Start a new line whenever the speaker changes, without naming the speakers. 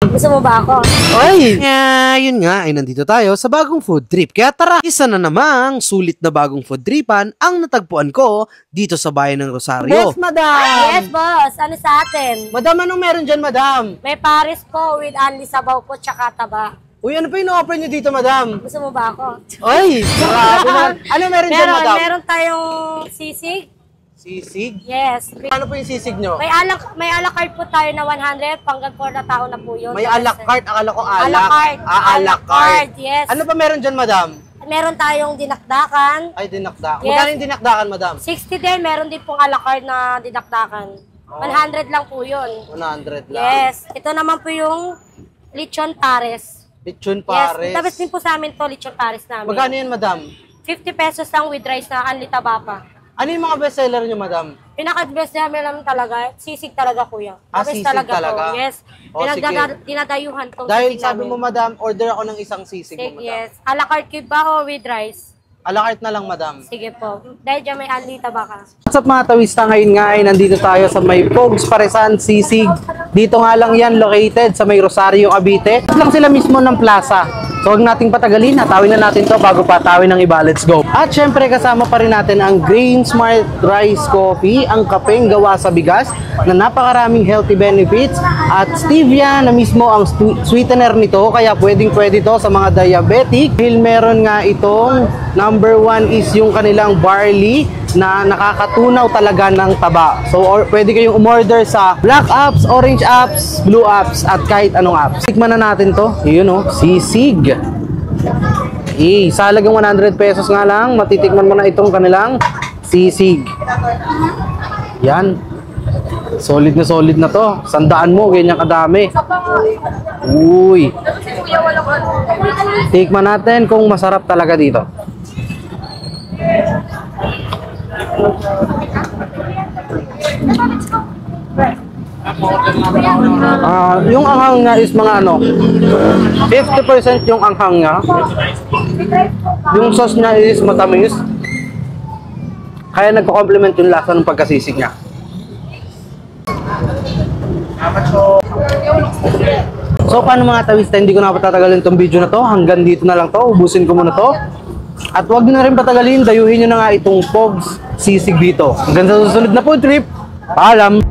Gusto mo ba ako?
Oy! Yun nga, ay nandito tayo sa bagong food trip. Kaya tara, isa na namang sulit na bagong food tripan ang natagpuan ko dito sa bayan ng Rosario.
Yes, madam!
Yes, boss. Ano sa atin?
Madam, anong meron dyan, madam?
May Paris po with only sabaw po tsaka taba.
Uy, ano pa yung offer nyo dito, madam?
Gusto mo ba ako?
Oy! Ano meron dyan, madam?
Meron tayong sisig.
Sisig?
Yes.
Ano po yung sisig nyo?
May a la carte po tayo na 100, panggang 4 na tao na po yun.
May a la carte, akala ko
A la carte.
A la carte.
Yes.
Ano pa meron dyan, madam?
Meron tayong dinakdakan.
Ay, dinakdakan.
Yes.
Magkano yung dinakdakan, madam?
60 din, meron din pong a la carte na dinakdakan. 100 lang po yun.
100 lang.
Yes. Ito naman po yung lechon pares.
Lechon pares.
Yes. Tapos din po sa amin to lechon pares namin.
Magkano yan, madam?
50 pesos lang with rice na only taba pa.
Ano yung mga bestseller nyo, madam?
Pinaka-best namin lang talaga, sisig talaga, kuya.
Sisig
talaga.
talaga?
Po. Yes.
O, sige.
Dinadayuhan tong
Dahil
sisig
sabi
namin.
mo, madam, order ako ng isang sisig mo, madam.
Yes. A la carte cube ba o with rice?
A la carte na lang, madam.
Sige po. Dahil dyan may only taba ka.
What's up mga tawista, ngayon nga ay nandito tayo sa may Pogs Paresan Sisig. Dito nga lang yan located sa may Rosario, Cavite. Lang sila mismo ng plaza. So huwag nating patagalin, hatawin na natin to bago patawin ng iba. Let's go! At syempre kasama pa rin natin ang Grain Smart Rice Coffee, ang kapeng gawa sa bigas na napakaraming healthy benefits at stevia na mismo ang sweetener nito, kaya pwedeng-pwede to sa mga diabetic. Dahil meron nga itong number 1 is yung kanilang barley na nakakatunaw talaga ng taba. So pwede kayong umorder sa black apps, orange apps, blue apps at kahit anong apps. Tikman na natin to. Yun o, sisig. Sa halagang 100 pesos nga lang, matitikman mo na itong kanilang sisig. Yan. Solid na to. Sandaan mo, ganyan kadami. Uy. Tikman natin kung masarap talaga dito. Yung anghang nga is mga 50% yung anghang nga. Yung sauce niya is matamis. Kaya nagko-complement yung lasa ng pagkasisig niya. So paano mga tawista, hindi ko na patatagalin tong video na to. Hanggang dito na lang to, ubusin ko muna to. At huwag nyo na rin patagalin, dayuhin nyo na nga itong Pogs Sisig dito. Hanggang sa susunod na food trip, paalam!